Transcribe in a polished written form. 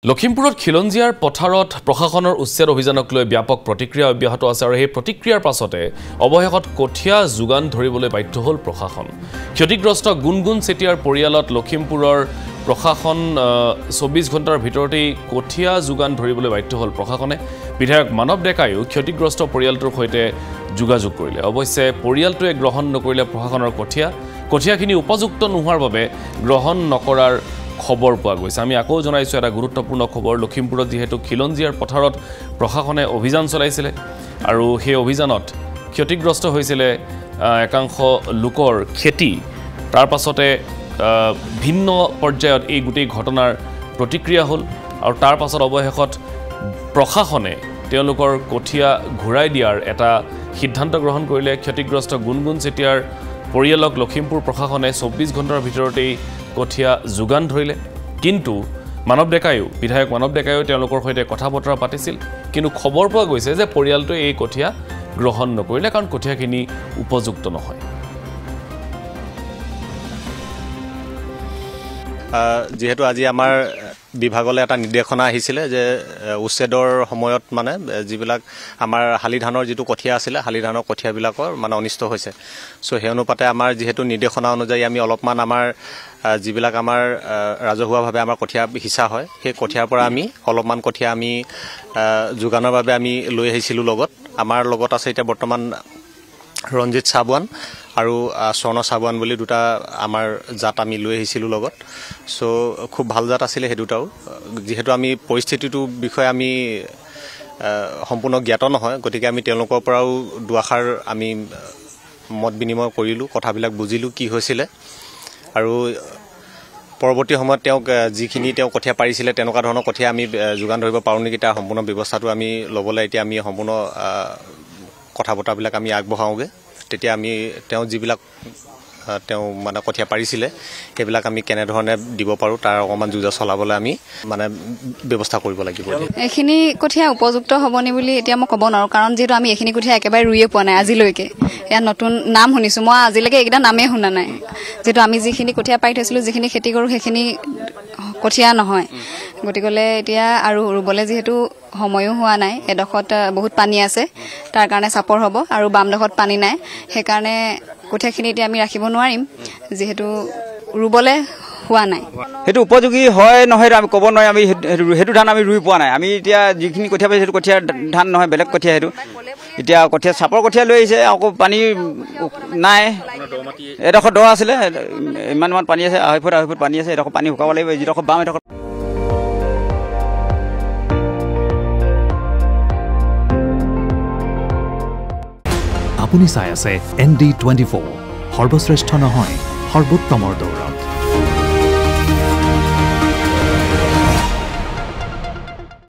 লখিমপুৰত খিলঞ্জিয়াৰ পথাৰত প্ৰশাসনৰ উচ্ছেদ অভিযানক লৈ ব্যাপক প্ৰতিক্ৰিয়া অব্যাহত আছে আৰু এই প্ৰতিক্ৰিয়াৰ পাছতে অৱশেষত কঠীয়া যোগান ধৰিবলৈ বাধ্য হ'ল প্ৰশাসন। ক্ষতিগ্ৰস্ত গুণগুণ চেতিয়াৰ পৰিয়ালত লখিমপুৰৰ প্ৰশাসন 24 ঘণ্টাৰ ভিতৰতেই কঠীয়া যোগান ধৰিবলৈ বাধ্য হ'ল প্ৰশাসনে। বিধায়ক মানৱ ডেকায়ো ক্ষতিগ্ৰস্ত পৰিয়ালটোৰ সৈতে যোগাযোগ কৰিলে। অৱশ্যে পৰিয়ালটোৱে গ্ৰহণ নকৰিলে প্ৰশাসনৰ কঠীয়াখিনি উপযুক্ত নোহোৱাৰ বাবে গ্ৰহণ নকৰাৰ খবৰ পোৱা গৈছে। আমি আকৌ জনাইছো এটা গুৰুত্বপূৰ্ণ খবৰ। লখিমপুৰত যেহেতু খিলঞ্জিয়াৰ পথাৰত প্ৰশাসনে অভিযান চলাইছিলে আৰু সেই অভিযানত ক্ষতিগ্ৰস্ত হৈছিলে একাংশ লোকৰ খেতি। তাৰ পাছতে ভিন্ন পৰ্যায়ত এই গোটেই ঘটনাৰ প্ৰতিক্ৰিয়া হ'ল আৰু তাৰ পাছত অৱশেষত প্ৰশাসনে তেওঁলোকৰ কঠীয়া ঘূৰাই দিয়াৰ এটা সিদ্ধান্ত গ্ৰহণ কৰিলে। ক্ষতিগ্ৰস্ত গুণগুণ চেতিয়াৰ পৰিয়ালক লখিমপুৰ প্ৰশাসনে 24 ঘণ্টাৰ ভিতৰতেই কঠীয়া যোগান ধৰিলে। কিন্তু বিধায়ক মানৱ ডেকায়ো তেওঁলোকৰ সৈতে কথা বতৰা পাতিছিল, কিন্তু খবৰ পোৱা গৈছে যে পৰিয়ালটোৱে এই কঠীয়া গ্ৰহণ নকৰিলে কাৰণ কঠীয়াখিনি উপযুক্ত নহয়। যেহেতু আজি আমাৰ বিভাগলৈ এটা নিৰ্দেশনা আহিছিলে যে উচ্ছেদৰ সময়ত মানে যিবিলাক আমাৰ শালি ধানৰ যিটো কঠীয়া আছিলে, শালি ধানৰ কঠীয়াবিলাকৰ মানে অনিষ্ট হৈছে। চ' সেই অনুপাতে আমাৰ যিহেতু নিৰ্দেশনা অনুযায়ী আমি অলপমান আমাৰ যিবিলাক আমাৰ ৰাজহুৱাভাৱে আমাৰ কঠীয়া সিঁচা হয়, সেই কঠীয়াৰ পৰা আমি অলপমান কঠীয়া আমি যোগানৰ বাবে আমি লৈ আহিছিলোঁ লগত। আমাৰ লগত আছে এতিয়া বৰ্তমান ৰঞ্জিত চাবুৱান আৰু স্বৰ্ণ চাবুৱান বুলি দুটা আমাৰ জাত আমি লৈ আহিছিলোঁ লগত। চ' খুব ভাল জাত আছিলে সেই দুটাও। যিহেতু আমি পৰিস্থিতিটোৰ বিষয়ে আমি সম্পূৰ্ণ জ্ঞাত নহয়, গতিকে আমি তেওঁলোকৰ পৰাও দুআষাৰ আমি মত বিনিময় কৰিলোঁ, কথাবিলাক বুজিলোঁ কি হৈছিলে। আৰু পৰৱৰ্তী সময়ত তেওঁক যিখিনি তেওঁ কঠীয়া পাৰিছিলে তেনেকুৱা ধৰণৰ কঠীয়া আমি যোগান ধৰিব পাৰোঁ নেকি তাৰ সম্পূৰ্ণ ব্যৱস্থাটো আমি ল'বলৈ এতিয়া আমি সম্পূৰ্ণ কথা বতৰাবিলাক আমি আগবঢ়াওঁগৈ। তেতিয়া আমি তেওঁ যিবিলাক তেওঁ মানে কঠীয়া পাৰিছিলে সেইবিলাক আমি কেনেধৰণে দিব পাৰোঁ তাৰ অকণমান যুঁজা চলাবলৈ আমি মানে ব্যৱস্থা কৰিব লাগিব। এইখিনি কঠীয়া উপযুক্ত হ'বনি বুলি এতিয়া মই ক'ব নোৱাৰোঁ, কাৰণ যিহেতু আমি এইখিনি কঠীয়া একেবাৰে ৰুইয়ে পোৱা নাই আজিলৈকে। ইয়াত নতুন নাম শুনিছোঁ, মই আজিলৈকে এইকেইটা নামেই শুনা নাই। যিহেতু আমি যিখিনি কঠীয়া পাৰি থৈছিলোঁ, যিখিনি খেতি কৰোঁ সেইখিনি কঠীয়া নহয়। গতিকে এতিয়া আৰু ৰুবলৈ যিহেতু সময়ো হোৱা নাই, এডোখৰত বহুত পানী আছে তাৰ কাৰণে চাপৰ হ'ব আৰু বামডোখৰত পানী নাই, সেইকাৰণে কঠীয়াখিনি এতিয়া আমি ৰাখিব নোৱাৰিম যিহেতু ৰুবলৈ হোৱা নাই। সেইটো উপযোগী হয় নহয় আমি ক'ব নোৱাৰিম। আমি সেইটো ধান আমি ৰুই পোৱা নাই। আমি এতিয়া যিখিনি কঠীয়া পাইছোঁ সেইটো কঠীয়া ধান নহয়, বেলেগ কঠীয়া। সেইটো এতিয়া কঠীয়া চাপৰ কঠীয়া লৈ আহিছে, আকৌ পানী নাই। এডোখৰ দ আছিলে, ইমান পানী আছে, আঢ়ৈ ফুট পানী আছে। এডোখৰ পানী শুকাব লাগিব, যিডোখৰ বাম এডোখৰ। আপুনি চাই আছে ND24, সৰ্বশ্ৰেষ্ঠ নহয় সৰ্বোত্তমৰ দৌৰত।